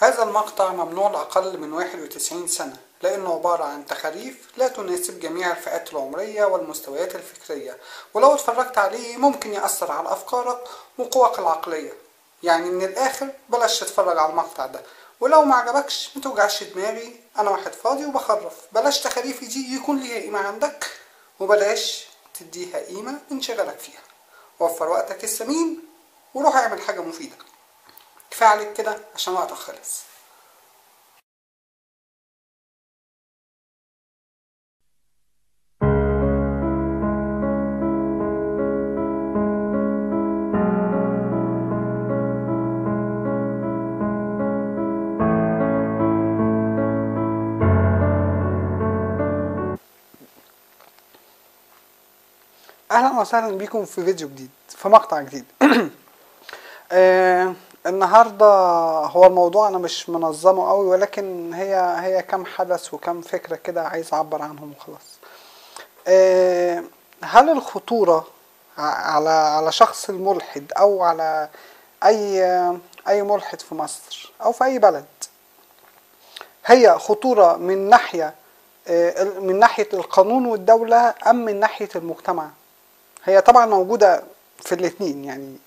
هذا المقطع ممنوع لأقل من 91 سنة لأنه عبارة عن تخاريف لا تناسب جميع الفئات العمرية والمستويات الفكرية، ولو اتفرجت عليه ممكن يأثر على أفكارك وقواك العقلية. يعني من الآخر بلاش تتفرج على المقطع ده، ولو ما عجبكش متوجعش دماغي، أنا واحد فاضي وبخرف. بلاش تخاريفي دي يكون ليها قيمة عندك، وبلاش تديها قيمة انشغالك فيها. وفر وقتك الثمين وروح اعمل حاجة مفيدة. كفاية عليك كده عشان وقتك خلص. اهلا وسهلا بيكم في فيديو جديد، في مقطع جديد. النهارده هو الموضوع انا مش منظمه قوي، ولكن هي كم حدث وكم فكره كده عايز اعبر عنهم وخلاص. هل الخطوره على شخص الملحد او على اي ملحد في مصر او في اي بلد، هي خطوره من ناحيه القانون والدوله ام من ناحيه المجتمع؟ هي طبعا موجودة في الاتنين. يعني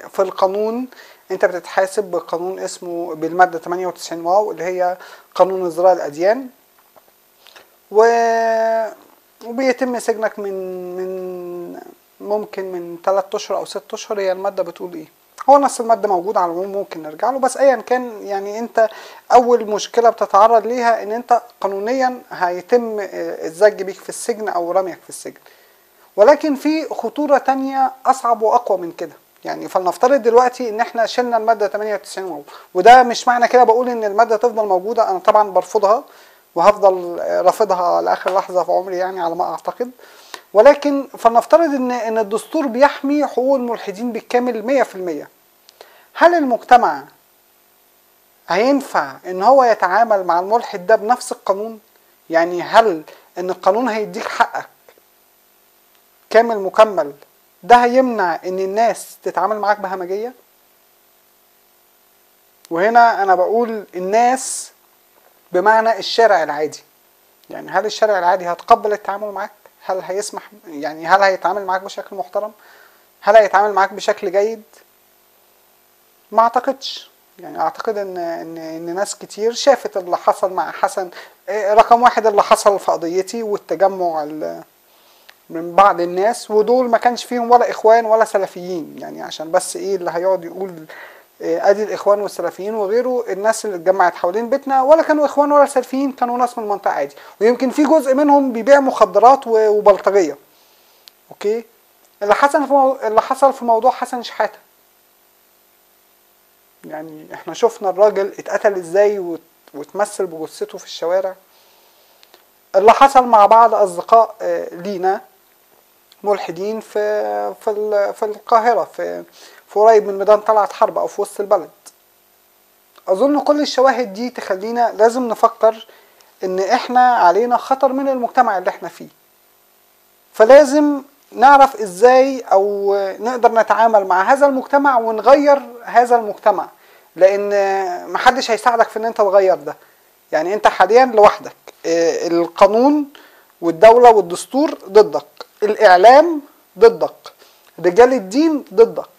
في القانون انت بتتحاسب بقانون اسمه بالمادة 98 واو اللي هي قانون ازدراء الاديان، وبيتم سجنك من ممكن من 3 اشهر او 6 اشهر. هي المادة بتقول ايه؟ هو نفس المادة موجود على العموم، ممكن نرجع له، بس ايا كان يعني انت اول مشكلة بتتعرض ليها ان انت قانونيا هيتم الزج بيك في السجن او رميك في السجن. ولكن في خطورة تانية أصعب وأقوى من كده. يعني فلنفترض دلوقتي إن إحنا شلنا المادة 98 وده مش معنى كده بقول إن المادة تفضل موجودة، أنا طبعا برفضها وهفضل رافضها لآخر لحظة في عمري، يعني على ما أعتقد. ولكن فلنفترض إن الدستور بيحمي حقوق الملحدين بالكامل 100%. هل المجتمع هينفع إن هو يتعامل مع الملحد ده بنفس القانون؟ يعني هل إن القانون هيديك حقك كامل مكمل ده هيمنع ان الناس تتعامل معاك بهمجية؟ وهنا انا بقول الناس بمعنى الشارع العادي. يعني هل الشارع العادي هتقبل التعامل معاك؟ هل هيسمح؟ يعني هل هيتعامل معاك بشكل محترم؟ هل هيتعامل معاك بشكل جيد؟ ما اعتقدش. يعني اعتقد ان ناس كتير شافت اللي حصل مع حسن. رقم واحد اللي حصل في قضيتي والتجمع من بعض الناس، ودول ما كانش فيهم ولا اخوان ولا سلفيين. يعني عشان بس ايه اللي هيقعد يقول ادي الاخوان والسلفيين وغيره، الناس اللي اتجمعت حوالين بيتنا ولا كانوا اخوان ولا سلفيين، كانوا ناس من المنطقه عادي، ويمكن في جزء منهم بيبيع مخدرات وبلطجيه. اوكي، اللي حصل في موضوع حسن شحاته، يعني احنا شفنا الراجل اتقتل ازاي واتمثل بجثته في الشوارع. اللي حصل مع بعض اصدقاء لينا ملحدين في القاهرة، في قريب من ميدان طلعت حرب او في وسط البلد. اظن كل الشواهد دي تخلينا لازم نفكر ان احنا علينا خطر من المجتمع اللي احنا فيه، فلازم نعرف ازاي او نقدر نتعامل مع هذا المجتمع ونغير هذا المجتمع، لان محدش هيساعدك في ان انت تغير ده. يعني انت حاليا لوحدك، القانون والدولة والدستور ضدك، الاعلام ضدك، رجال الدين ضدك.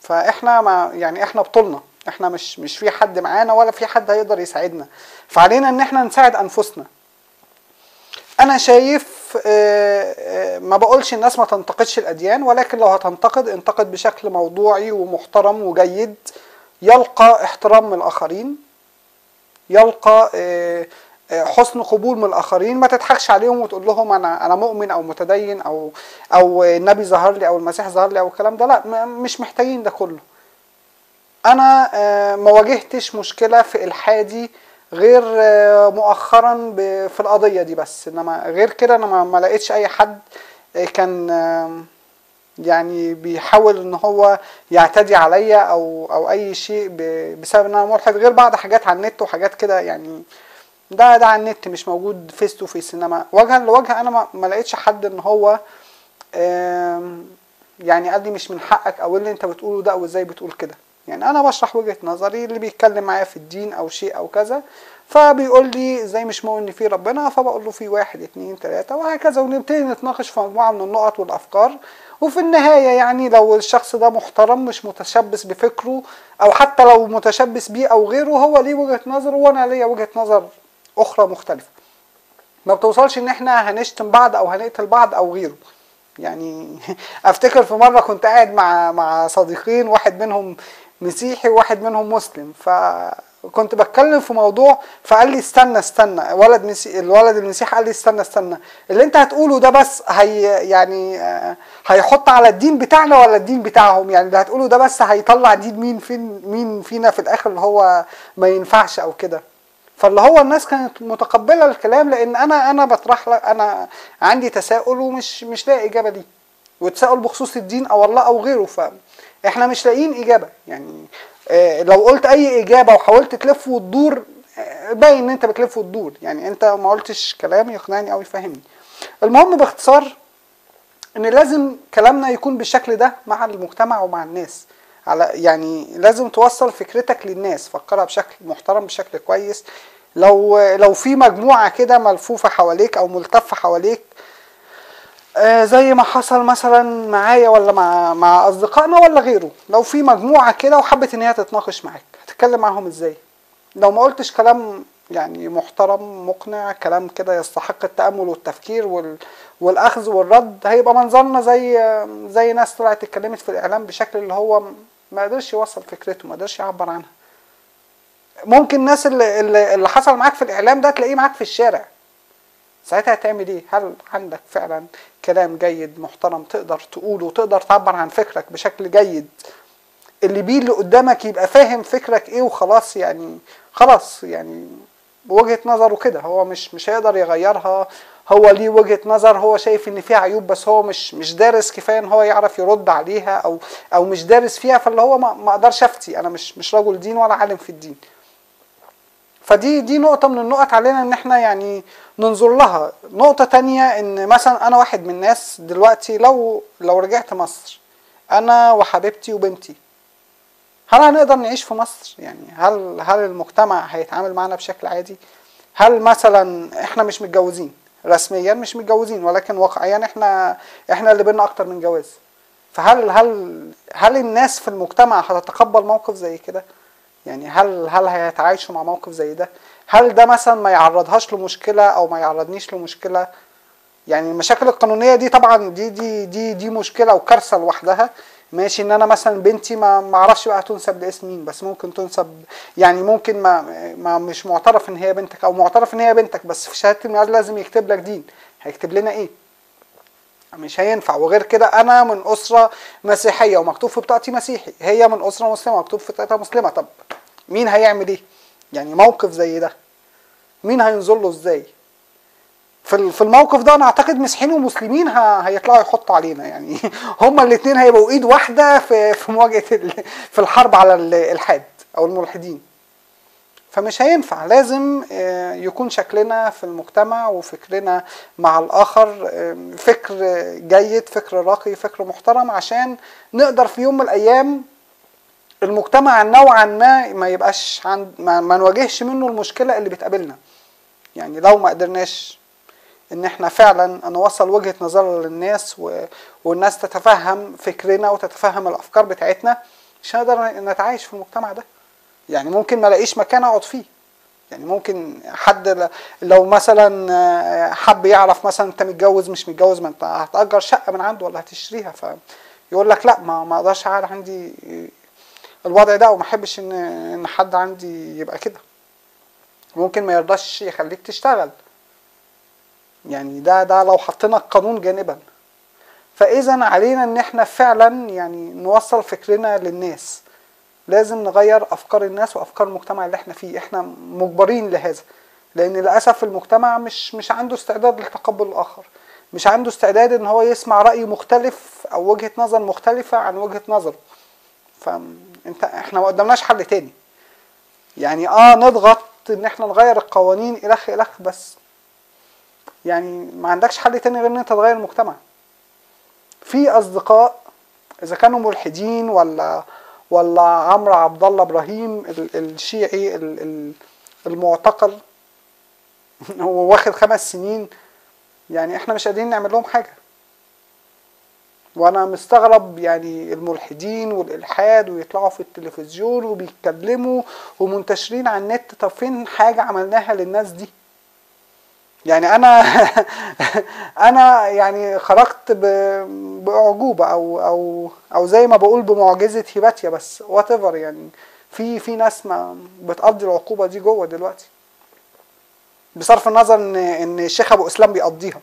فاحنا يعني احنا بطولنا، احنا مش في حد معانا ولا في حد هيقدر يساعدنا، فعلينا ان احنا نساعد انفسنا. انا شايف ما بقولش الناس ما تنتقدش الاديان، ولكن لو هتنتقد انتقد بشكل موضوعي ومحترم وجيد، يلقى احترام من الاخرين، يلقى حسن قبول من الاخرين. ما تضحكش عليهم وتقول لهم انا مؤمن او متدين او النبي ظهر لي او المسيح ظهر لي او الكلام ده. لا، مش محتاجين ده كله. انا ما واجهتش مشكله في الحادي غير مؤخرا في القضيه دي بس، انما غير كده انا ما لقيتش اي حد كان يعني بيحاول ان هو يعتدي عليا او اي شيء بسبب ان انا ملحد، غير بعض حاجات على النت وحاجات كده. يعني ده على النت مش موجود فيس تو فيس، انما وجها لوجه انا ما لقيتش حد ان هو يعني قال لي مش من حقك او اللي انت بتقوله ده او ازاي بتقول كده. يعني انا بشرح وجهة نظري، اللي بيتكلم معايا في الدين او شيء او كذا فبيقول لي ازاي مش مؤمن ان في ربنا، فبقول له في 1 2 3 وهكذا، ونبتدي نتناقش في مجموعة من النقط والافكار. وفي النهاية يعني لو الشخص ده محترم مش متشبث بفكره، او حتى لو متشبث بيه او غيره، هو ليه وجهة نظر وانا ليا وجهة نظر اخرى مختلفة. ما بتوصلش ان احنا هنشتم بعض او هنقتل بعض او غيره. يعني افتكر في مرة كنت قاعد مع صديقين، واحد منهم مسيحي وواحد منهم مسلم، فكنت بتكلم في موضوع فقال لي استنى الولد المسيحي قال لي استنى اللي انت هتقوله ده بس يعني هيحط على الدين بتاعنا ولا الدين بتاعهم؟ يعني اللي هتقوله ده بس هيطلع دين مين فينا في الاخر اللي هو ما ينفعش او كده. فاللي هو الناس كانت متقبله الكلام، لان انا بطرح لك، انا عندي تساؤل ومش لاقي اجابه ليه، وتساؤل بخصوص الدين او الله او غيره، فاحنا مش لاقيين اجابه. يعني لو قلت اي اجابه وحاولت تلف وتدور باين ان انت بتلف وتدور، يعني انت ما قلتش كلام يقنعني او يفهمني. المهم باختصار ان لازم كلامنا يكون بالشكل ده مع المجتمع ومع الناس، يعني لازم توصل فكرتك للناس، فكرها بشكل محترم بشكل كويس. لو في مجموعة كده ملفوفة حواليك او ملتفة حواليك، زي ما حصل مثلا معايا ولا مع اصدقائنا ولا غيره، لو في مجموعة كده وحبت ان هي تتناقش معاك، هتتكلم معاهم ازاي؟ لو ما قلتش كلام يعني محترم مقنع، كلام كده يستحق التأمل والتفكير والأخذ والرد، هيبقى منظرنا زي ناس طلعت اتكلمت في الإعلام بشكل اللي هو ما قدرش يوصل فكرته، ما قدرش يعبر عنها. ممكن الناس اللي حصل معاك في الإعلام ده تلاقيه معاك في الشارع، ساعتها هتعمل ايه؟ هل عندك فعلا كلام جيد محترم تقدر تقوله وتقدر تعبر عن فكرك بشكل جيد، اللي بيه اللي قدامك يبقى فاهم فكرك ايه وخلاص؟ يعني خلاص، يعني بوجهة نظره كده، هو مش هيقدر يغيرها، هو ليه وجهة نظر، هو شايف ان فيها عيوب بس هو مش دارس كفايه ان هو يعرف يرد عليها، او مش دارس فيها، فاللي هو ما اقدرش افتي، انا مش رجل دين ولا عالم في الدين. فدي نقطة من النقط علينا ان احنا يعني ننظر لها. نقطة تانية ان مثلا انا واحد من الناس دلوقتي لو رجعت مصر انا وحبيبتي وبنتي، هل هنقدر نعيش في مصر؟ يعني هل المجتمع هيتعامل معنا بشكل عادي؟ هل مثلا احنا مش متجوزين رسميا، مش متجوزين، ولكن واقعيا احنا اللي بينا اكتر من جواز، فهل الناس في المجتمع هتتقبل موقف زي كده؟ يعني هل هيتعايشوا مع موقف زي ده؟ هل ده مثلا ما يعرضهاش لمشكلة او ما يعرضنيش لمشكلة؟ يعني المشاكل القانونية دي طبعا دي مشكلة وكارثة لوحدها. ماشي ان انا مثلا بنتي ما اعرفش بقى تنسب لاسم مين، بس ممكن تنسب، يعني ممكن ما مش معترف ان هي بنتك، او معترف ان هي بنتك بس في شهادة الميلاد لازم يكتب لك دين، هيكتب لنا ايه؟ مش هينفع. وغير كده انا من اسرة مسيحية ومكتوب في بطاقتي مسيحي، هي من اسرة مسلمة ومكتوب في بطاقتها مسلمة، طب مين هيعمل ايه؟ يعني موقف زي ده مين هينظر له ازاي؟ في الموقف ده انا اعتقد مسيحيين ومسلمين هيطلعوا يحطوا علينا، يعني هما الاثنين هيبقوا ايد واحده في مواجهه في الحرب على الالحاد او الملحدين. فمش هينفع، لازم يكون شكلنا في المجتمع وفكرنا مع الاخر فكر جيد، فكر راقي، فكر محترم، عشان نقدر في يوم من الايام المجتمع نوعا ما يبقاش ما نواجهش منه المشكله اللي بتقابلنا. يعني لو ما قدرناش ان احنا فعلا نوصل وجهة نظر للناس والناس تتفهم فكرنا وتتفهم الافكار بتاعتنا، مش هنقدر نتعايش في المجتمع ده. يعني ممكن ما الاقيش مكان اقعد فيه، يعني ممكن حد لو مثلا حب يعرف مثلا انت متجوز مش متجوز، ما انت هتأجر شقة من عنده ولا هتشتريها، فيقول لك لا ما اقدرش اقعد عندي الوضع ده، وما احبش ان حد عندي يبقى كده. ممكن ما يرضاش يخليك تشتغل، يعني ده لو حطينا القانون جانبا. فاذا علينا ان احنا فعلا يعني نوصل فكرنا للناس، لازم نغير افكار الناس وافكار المجتمع اللي احنا فيه، احنا مجبرين لهذا، لان للاسف المجتمع مش عنده استعداد لتقبل الاخر، مش عنده استعداد ان هو يسمع رأي مختلف او وجهة نظر مختلفة عن وجهة نظره. احنا ما قدامناش حل تاني، يعني نضغط ان احنا نغير القوانين الخ بس يعني ما عندكش حل تاني غير ان انت تغير المجتمع. في اصدقاء اذا كانوا ملحدين ولا عمرو عبد الله ابراهيم الشيعي المعتقل هو واخد 5 سنين، يعني احنا مش قادرين نعمل لهم حاجه. وانا مستغرب يعني الملحدين والالحاد ويطلعوا في التلفزيون وبيتكلموا ومنتشرين على النت، طب فين حاجه عملناها للناس دي؟ يعني انا يعني خرجت باعجوبه او زي ما بقول بمعجزه هيباتيا، بس وات ايفر يعني في ناس ما بتقضي العقوبه دي جوه دلوقتي، بصرف النظر ان الشيخ ابو اسلام بيقضيها.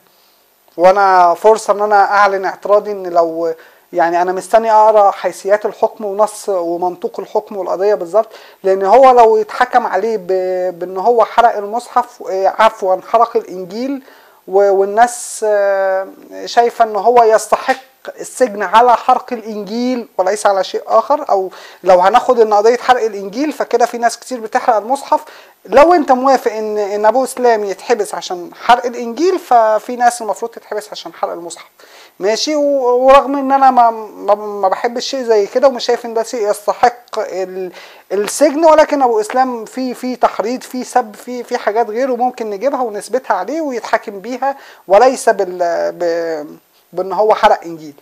وانا فرصه ان انا اعلن اعتراضي، ان لو يعني انا مستني اقرا حيثيات الحكم ونص ومنطوق الحكم والقضيه بالظبط، لان هو لو اتحكم عليه بان هو حرق المصحف، عفوا حرق الانجيل، والناس شايفه ان هو يستحق السجن على حرق الانجيل وليس على شيء اخر، او لو هناخد ان قضيه حرق الانجيل فكده في ناس كتير بتحرق المصحف. لو انت موافق ان ابو اسلام يتحبس عشان حرق الانجيل، ففي ناس المفروض تتحبس عشان حرق المصحف، ماشي. ورغم ان انا ما بحبش شيء زي كده ومش شايف ان ده شيء يستحق السجن، ولكن ابو اسلام في تحريض، في سب، في حاجات غيره ممكن نجيبها ونثبتها عليه ويتحاكم بيها، وليس بان هو حرق انجيل.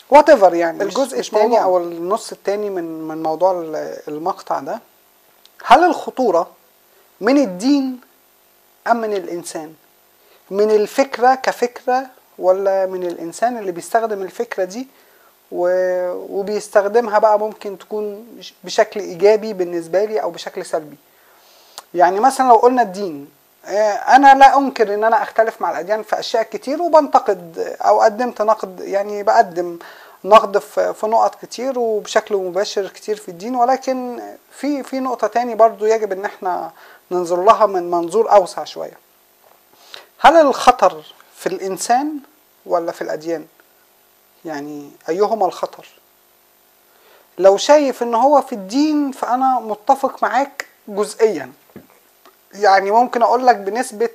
وات ايفر يعني. الجزء الثاني او النص الثاني من موضوع المقطع ده، هل الخطورة من الدين ام من الانسان؟ من الفكرة كفكرة، ولا من الانسان اللي بيستخدم الفكرة دي وبيستخدمها بقى ممكن تكون بشكل ايجابي بالنسبة لي او بشكل سلبي؟ يعني مثلا لو قلنا الدين، انا لا انكر ان انا اختلف مع الاديان في اشياء كتير، وبنتقد او قدمت نقد، يعني بقدم نقد في نقط كتير وبشكل مباشر كتير في الدين، ولكن في نقطة تاني برضو يجب ان احنا ننظر لها من منظور اوسع شوية. هل الخطر في الانسان ولا في الاديان؟ يعني ايهما الخطر؟ لو شايف ان هو في الدين فانا متفق معاك جزئيا، يعني ممكن اقول لك بنسبة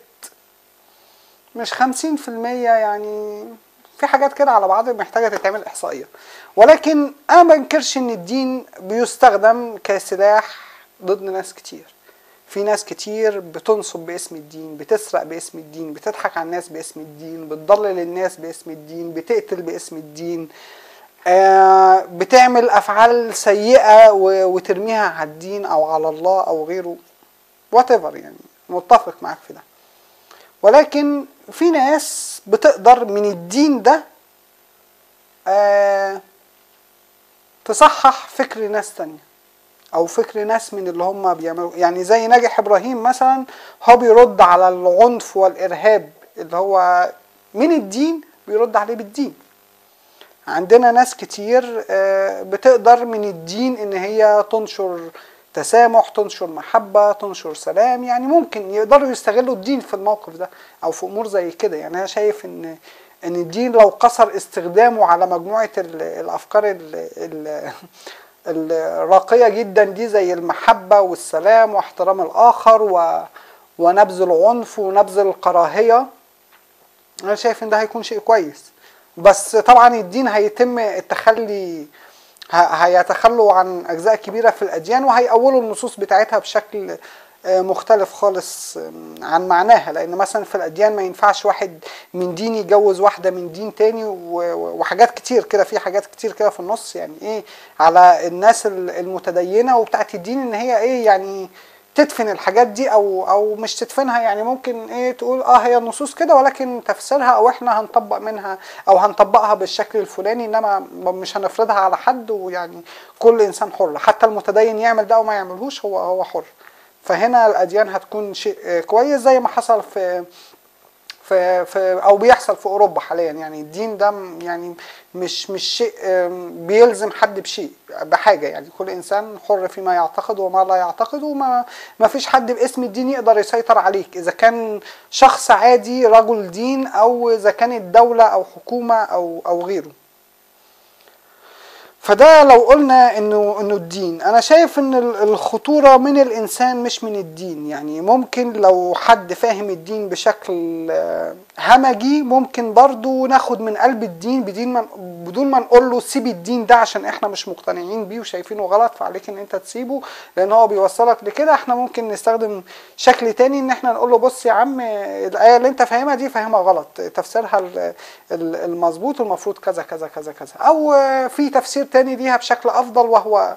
مش 50%، يعني في حاجات كده على بعض محتاجة تتعمل احصائية، ولكن انا ما بنكرش ان الدين بيستخدم كسلاح ضد ناس كتير. في ناس كتير بتنصب باسم الدين، بتسرق باسم الدين، بتضحك على الناس باسم الدين، بتضلل الناس باسم الدين، بتقتل باسم الدين، بتعمل افعال سيئة وترميها على الدين او على الله او غيره، whatever يعني. متفق معاك في ده، ولكن في ناس بتقدر من الدين ده تصحح فكر ناس تانية او فكر ناس من اللي هم بيعملوا، يعني زي ناجح ابراهيم مثلا، هو بيرد على العنف والارهاب اللي هو من الدين، بيرد عليه بالدين. عندنا ناس كتير بتقدر من الدين ان هي تنشر تسامح، تنشر محبة، تنشر سلام، يعني ممكن يقدروا يستغلوا الدين في الموقف ده او في امور زي كده. يعني انا شايف ان الدين لو قصر استخدامه على مجموعة الافكار الراقية جدا دي، زي المحبة والسلام واحترام الاخر ونبذ العنف ونبذ الكراهية، انا شايف ان ده هيكون شيء كويس. بس طبعا الدين هيتم التخلي، هيتخلوا عن اجزاء كبيرة في الاديان وهيأولوا النصوص بتاعتها بشكل مختلف خالص عن معناها. لان مثلا في الاديان ما ينفعش واحد من دين يجوز واحدة من دين تاني، وحاجات كتير كده، في حاجات كتير كده في النص، يعني ايه على الناس المتدينة وبتاعت الدين ان هي ايه يعني تدفن الحاجات دي او مش تدفنها، يعني ممكن ايه تقول هي النصوص كده ولكن تفسيرها او احنا هنطبق منها او هنطبقها بالشكل الفلاني، انما مش هنفرضها على حد. ويعني كل انسان حر، حتى المتدين يعمل ده او ما يعملهوش، هو حر. فهنا الاديان هتكون شيء كويس، زي ما حصل في او بيحصل في اوروبا حاليا. يعني الدين ده يعني مش شيء بيلزم حد بشيء بحاجه، يعني كل انسان حر فيما يعتقد وما لا يعتقد، وما فيش حد باسم الدين يقدر يسيطر عليك، اذا كان شخص عادي رجل دين او اذا كانت دوله او حكومه او غيره. فده لو قلنا انه الدين، انا شايف ان الخطورة من الانسان مش من الدين. يعني ممكن لو حد فاهم الدين بشكل همجي ممكن برضو ناخد من قلب الدين بدون ما نقول له سيب الدين ده عشان احنا مش مقتنعين بيه وشايفينه غلط فعليك ان انت تسيبه لان هو بيوصلك لكده. احنا ممكن نستخدم شكل تاني ان احنا نقول له بص يا عم الآية اللي انت فاهمها دي فاهمها غلط، تفسيرها المظبوط المفروض كذا كذا كذا كذا، او في تفسير تاني ليها بشكل افضل وهو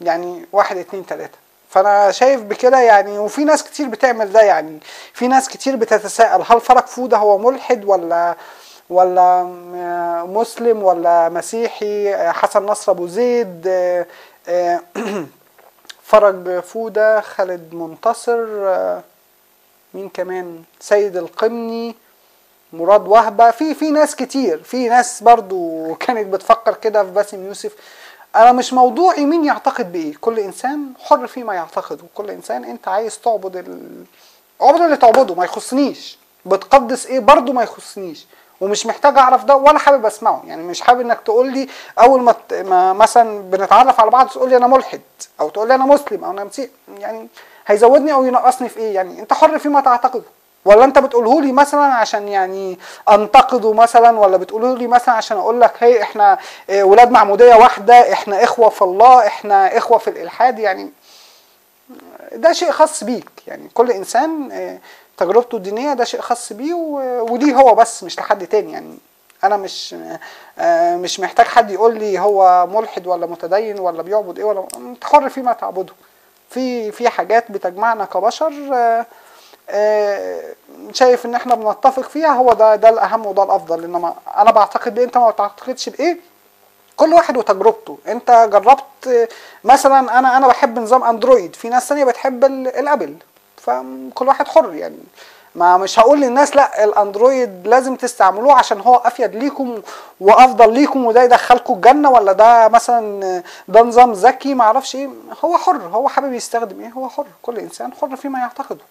يعني 1 2 3. فانا شايف بكده يعني، وفي ناس كتير بتعمل ده. يعني في ناس كتير بتتساءل هل فرج فودة هو ملحد ولا مسلم ولا مسيحي؟ حسن نصر ابو زيد، فرج فودة، خالد منتصر، مين كمان، سيد القمني، مراد وهبة، في ناس كتير، في ناس برضو كانت بتفكر كده في باسم يوسف. انا مش موضوعي مين يعتقد بايه، كل انسان حر فيما يعتقد، وكل انسان انت عايز تعبد اعبد اللي تعبده، ما يخصنيش بتقدس ايه برضو ما يخصنيش، ومش محتاج اعرف ده ولا حابب اسمعه. يعني مش حابب انك تقول لي اول ما مثلا بنتعرف على بعض تقول لي انا ملحد او تقول لي انا مسلم او انا مسيحي، يعني هيزودني او ينقصني في ايه؟ يعني انت حر فيما تعتقده، ولا انت بتقوله لي مثلا عشان يعني انتقده مثلا، ولا بتقوله لي مثلا عشان اقول لك هي احنا ولاد معموديه واحده، احنا اخوه في الله، احنا اخوه في الالحاد. يعني ده شيء خاص بيك، يعني كل انسان تجربته الدينيه ده شيء خاص بيه وليه هو بس، مش لحد تاني. يعني انا مش محتاج حد يقول لي هو ملحد ولا متدين ولا بيعبد ايه، ولا انت حر فيما تعبده. في حاجات بتجمعنا كبشر شايف ان احنا بنتفق فيها، هو ده الاهم وده الافضل. انما انا بعتقد بايه انت ما بتعتقدش بايه، كل واحد وتجربته. انت جربت مثلا، انا بحب نظام اندرويد، في ناس ثانيه بتحب الابل، فكل واحد حر. يعني ما مش هقول للناس لا الاندرويد لازم تستعملوه عشان هو افيد ليكم وافضل ليكم وده يدخلكم الجنه، ولا ده مثلا ده نظام ذكي ما اعرفش ايه. هو حر، هو حابب يستخدم ايه هو حر، كل انسان حر فيما يعتقده،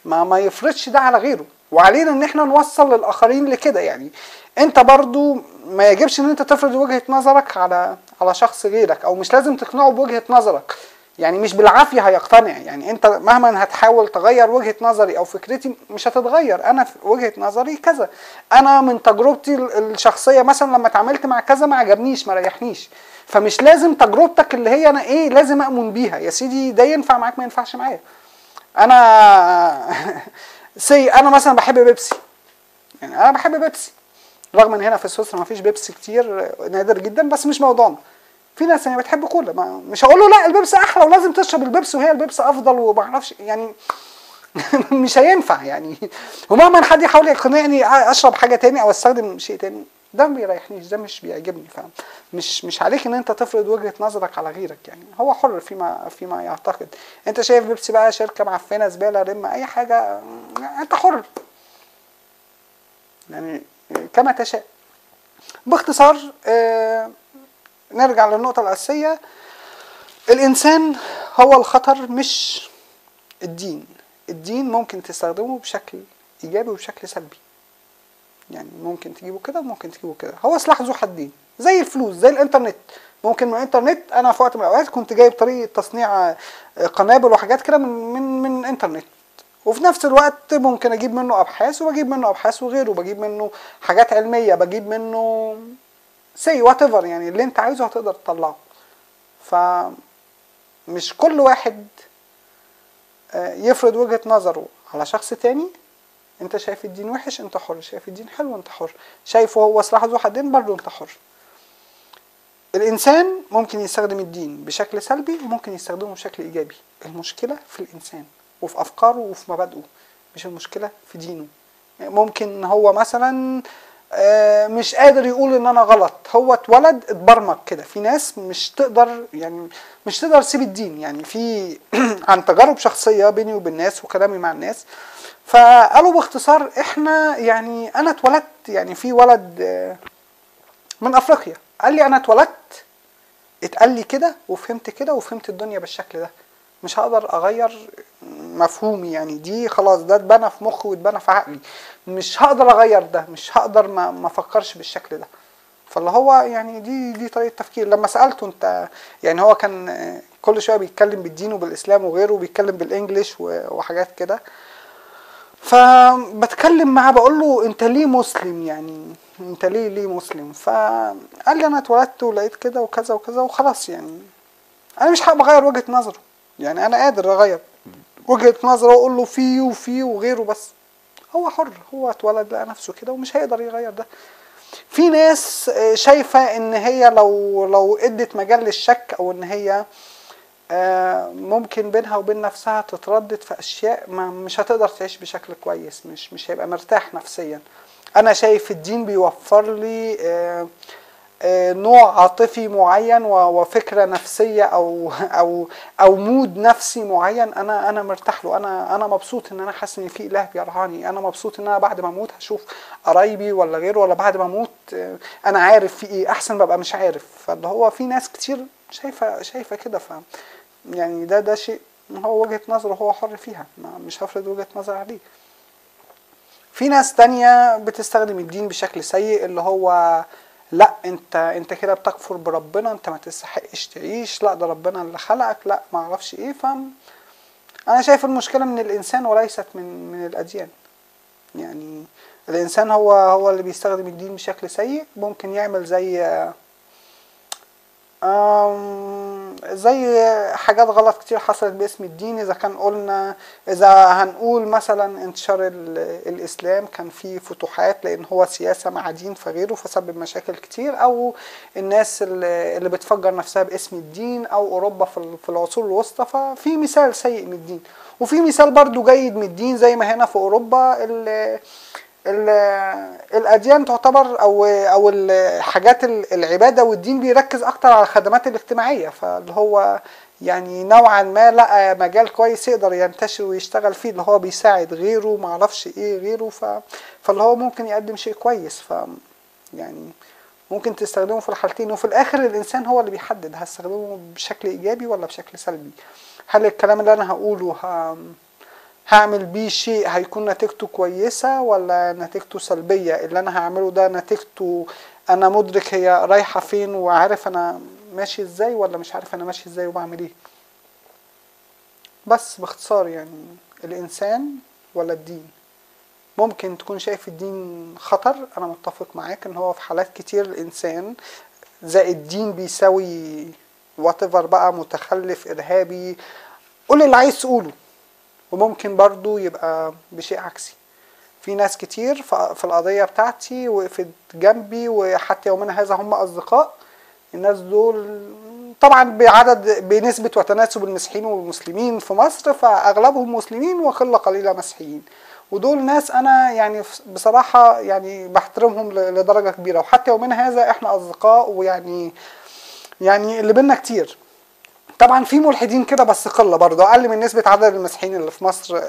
ما يفرضش ده على غيره. وعلينا ان احنا نوصل للاخرين لكده. يعني انت برضو ما يجبش ان انت تفرض وجهة نظرك على شخص غيرك، او مش لازم تقنعه بوجهة نظرك، يعني مش بالعافية هيقتنع. يعني انت مهما هتحاول تغير وجهة نظري او فكرتي مش هتتغير. انا في وجهة نظري كذا، انا من تجربتي الشخصية مثلا لما اتعاملت مع كذا ما عجبنيش ما ريحنيش، فمش لازم تجربتك اللي هي انا ايه لازم اؤمن بيها. يا سيدي ده ينفع معاك ما ينفعش معايا. انا انا مثلا بحب بيبسي، يعني انا بحب بيبسي رغم ان هنا في سويسرا ما فيش بيبسي كتير، نادر جدا، بس مش موضوعنا. في ناس يعني بتحب كولا، مش هقول له لا البيبسي احلى ولازم تشرب البيبسي وهي البيبسي افضل وما اعرفش يعني مش هينفع يعني. ومهما حد يحاول يقنعني اشرب حاجه تاني او استخدم شيء تاني ده ما بيريحنيش، ده مش بيعجبني. فاهم؟ مش عليك ان انت تفرض وجهه نظرك على غيرك، يعني هو حر فيما يعتقد. انت شايف بيبسي بقى شركه معفنه زباله رمه اي حاجه، انت حر يعني كما تشاء. باختصار نرجع للنقطه الاساسيه، الانسان هو الخطر مش الدين. الدين ممكن تستخدمه بشكل ايجابي وبشكل سلبي، يعني ممكن تجيبه كده وممكن تجيبه كده، هو سلاح ذو حدين زي الفلوس زي الانترنت. ممكن من الانترنت، انا في وقت من الاوقات كنت جايب طريقه تصنيع قنابل وحاجات كده من الانترنت، وفي نفس الوقت ممكن اجيب منه ابحاث وبجيب منه ابحاث وغيره، بجيب منه حاجات علميه، بجيب منه سي وات ايفر، يعني اللي انت عايزه هتقدر تطلعه. فمش كل واحد يفرض وجهة نظره على شخص تاني. انت شايف الدين وحش انت حر، شايف الدين حلو انت حر، شايفه هو سلاح ذو حدين برضه انت حر. الانسان ممكن يستخدم الدين بشكل سلبي وممكن يستخدمه بشكل ايجابي. المشكلة في الانسان وفي افكاره وفي مبادئه، مش المشكلة في دينه. ممكن هو مثلا مش قادر يقول ان انا غلط، هو اتولد اتبرمج كده. في ناس مش تقدر تسيب الدين. يعني في عن تجارب شخصية بيني وبين ناس وكلامي مع الناس، فقالوا باختصار احنا يعني انا اتولدت، يعني في ولد من افريقيا قال لي انا اتولدت اتقال لي كده وفهمت كده وفهمت الدنيا بالشكل ده، مش هقدر اغير مفهومي. يعني دي خلاص ده اتبنى في مخي واتبنى في عقلي، مش هقدر اغير ده، مش هقدر ما افكرش بالشكل ده. فاللي هو يعني دي طريقه تفكير. لما سالته انت يعني، هو كان كل شويه بيتكلم بالدين وبالاسلام وغيره، وبيتكلم بالانجليش وحاجات كده، فبتكلم معاه بقول له انت ليه مسلم، يعني انت ليه مسلم؟ فقال لي انا اتولدت ولقيت كده وكذا وكذا وخلاص. يعني انا مش حابب اغير وجهه نظره، يعني انا قادر اغير وجهه نظره واقول له فيه وفيه وغيره، بس هو حر، هو اتولد لقى نفسه كده ومش هيقدر يغير ده. في ناس شايفه ان هي لو ادت مجال للشك، او ان هي ممكن بينها وبين نفسها تتردد في اشياء، ما مش هتقدر تعيش بشكل كويس، مش هيبقى مرتاح نفسيا. انا شايف الدين بيوفر لي نوع عاطفي معين وفكره نفسيه او مود نفسي معين، انا مرتاح له، انا مبسوط ان انا حاسس ان في اله بيرعاني، انا مبسوط ان انا بعد ما اموت هشوف قرايبي ولا غيره، ولا بعد ما اموت انا عارف في ايه، احسن ببقى مش عارف. فاللي هو في ناس كتير شايفه كده، يعني ده شيء هو وجهة نظره، هو حر فيها، مش هفرض وجهة نظر عليه. في ناس تانية بتستخدم الدين بشكل سيء، اللي هو لا انت كده بتكفر بربنا، انت ما تستحقش تعيش، لا ده ربنا اللي خلقك، لا ما اعرفش ايه. انا شايف المشكلة من الانسان وليست من الاديان. يعني الانسان هو اللي بيستخدم الدين بشكل سيء، ممكن يعمل زي حاجات غلط كتير حصلت باسم الدين. اذا هنقول مثلا انتشار الاسلام كان فيه فتوحات لان هو سياسة مع دين فغيره، فسبب مشاكل كتير، او الناس اللي بتفجر نفسها باسم الدين، او اوروبا في العصور الوسطى، ففي مثال سيء من الدين، وفي مثال برضو جيد من الدين، زي ما هنا في اوروبا الاديان تعتبر او الحاجات العباده والدين بيركز اكتر على الخدمات الاجتماعيه، فاللي هو يعني نوعا ما لقى مجال كويس يقدر ينتشر ويشتغل فيه، اللي هو بيساعد غيره، ما اعرفش ايه غيره، فاللي هو ممكن يقدم شيء كويس. يعني ممكن تستخدمه في الحالتين، وفي الاخر الانسان هو اللي بيحدد هستخدمه بشكل ايجابي ولا بشكل سلبي. هل الكلام اللي انا هقوله هعمل بيه شيء هيكون نتيجته كويسة ولا نتيجته سلبية؟ اللي انا هعمله ده نتيجته انا مدرك هي رايحة فين وعارف انا ماشي ازاي، ولا مش عارف انا ماشي ازاي وبعمل ايه؟ بس باختصار يعني الانسان ولا الدين. ممكن تكون شايف الدين خطر، انا متفق معاك ان هو في حالات كتير الانسان زائد الدين بيساوي whatever بقى، متخلف، ارهابي، قول اللي عايز تقوله. وممكن برضو يبقى بشيء عكسي. في ناس كتير في القضية بتاعتي وقفت جنبي، وحتى يومنا هذا هم أصدقاء. الناس دول طبعا بنسبة وتناسب المسيحيين والمسلمين في مصر، فأغلبهم مسلمين وقلة قليلة مسيحيين، ودول ناس أنا يعني بصراحة يعني بحترمهم لدرجة كبيرة، وحتى يومنا هذا إحنا أصدقاء، ويعني اللي بينا كتير. طبعا في ملحدين كده بس قله، برضه اقل من نسبه عدد المسيحيين اللي في مصر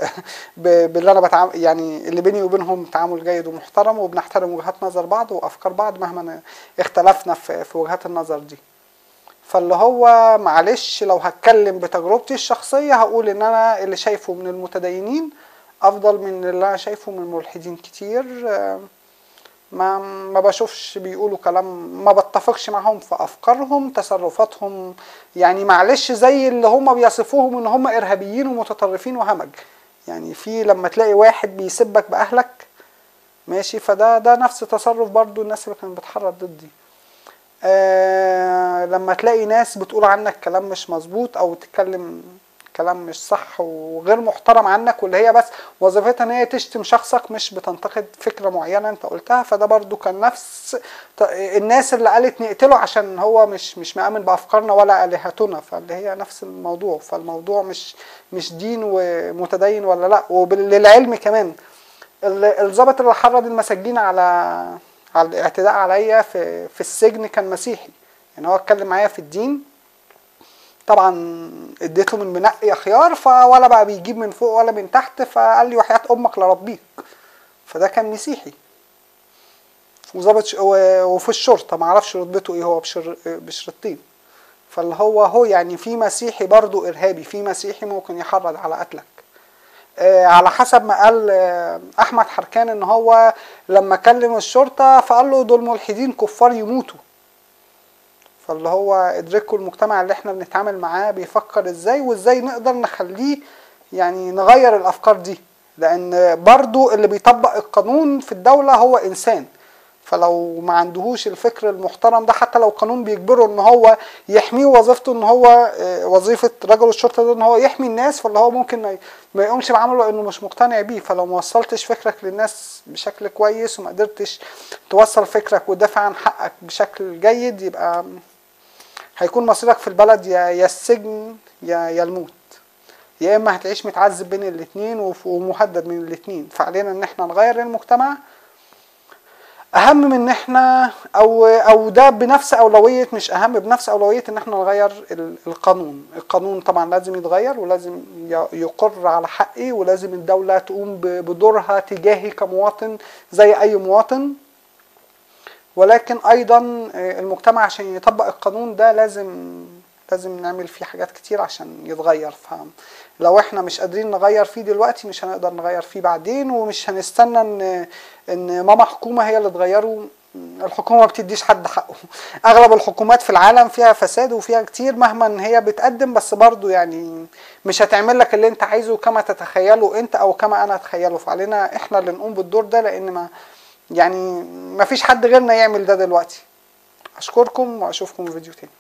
باللي انا بتعامل، يعني اللي بيني وبينهم تعامل جيد ومحترم، وبنحترم وجهات نظر بعض وافكار بعض مهما اختلفنا في وجهات النظر دي. فاللي هو معلش لو هتكلم بتجربتي الشخصيه هقول ان انا اللي شايفه من المتدينين افضل من اللي انا شايفه من ملحدين كتير. ما بشوفش بيقولوا كلام، ما بتفقش معهم في افكارهم، تصرفاتهم يعني معلش زي اللي هم بيصفوهم ان هم ارهابيين ومتطرفين وهمج. يعني في لما تلاقي واحد بيسبك باهلك ماشي، فده نفس تصرف برضو الناس اللي كانت بتحرض ضدي. لما تلاقي ناس بتقول عنك كلام مش مظبوط، او تتكلم كلام مش صح وغير محترم عنك، واللي هي بس وظيفتها ان هي تشتم شخصك، مش بتنتقد فكرة معينة انت قلتها، فده برضو كان نفس الناس اللي قالت نقتله عشان هو مش مآمن بأفكارنا ولا آلهتنا، فاللي هي نفس الموضوع. فالموضوع مش دين ومتدين ولا لا. وللعلم كمان الضابط اللي حرض المساجين على الاعتداء عليا في السجن كان مسيحي، يعني هو اتكلم معايا في الدين، طبعا اديته من منقي خيار، ولا بقى بيجيب من فوق ولا من تحت، فقال لي وحياة امك لربيك. فده كان مسيحي وظابط وفي الشرطه، ما اعرفش رتبته ايه، هو بشرطين. فاللي هو يعني في مسيحي برضو ارهابي، في مسيحي ممكن يحرض على قتلك. على حسب ما قال احمد حركان ان هو لما كلم الشرطة فقال له دول ملحدين كفار يموتوا. فاللي هو ادركوا المجتمع اللي احنا بنتعامل معاه بيفكر ازاي، وازاي نقدر نخليه يعني نغير الافكار دي، لان برضو اللي بيطبق القانون في الدولة هو انسان. فلو ما عندهوش الفكر المحترم ده، حتى لو قانون بيجبره ان هو يحميه، وظيفته ان هو وظيفة رجل الشرطة ده ان هو يحمي الناس، فاللي هو ممكن ما يقومش بعمله لانه مش مقتنع بيه. فلو ما وصلتش فكرك للناس بشكل كويس وما قدرتش توصل فكرك وتدافع عن حقك بشكل جيد، يبقى هيكون مصيرك في البلد يا السجن يا الموت، يا اما هتعيش متعذب بين الاتنين ومهدد من الاتنين. فعلينا ان احنا نغير المجتمع اهم من ان احنا او ده بنفس اولوية، مش اهم، بنفس اولوية ان احنا نغير القانون طبعا لازم يتغير، ولازم يقر على حقي، ولازم الدولة تقوم بدورها تجاهي كمواطن زي اي مواطن. ولكن ايضا المجتمع عشان يطبق القانون ده لازم نعمل فيه حاجات كتير عشان يتغير. فلو احنا مش قادرين نغير فيه دلوقتي مش هنقدر نغير فيه بعدين، ومش هنستنى ان ماما حكومة هي اللي تغيره. الحكومة ما بتديش حد حقه. اغلب الحكومات في العالم فيها فساد وفيها كتير مهما ان هي بتقدم، بس برضو يعني مش هتعمل لك اللي انت عايزه كما تتخيله انت او كما انا اتخيله. فعلينا احنا اللي نقوم بالدور ده، لان ما فيش حد غيرنا يعمل ده دلوقتي. اشكركم واشوفكم في فيديو تاني.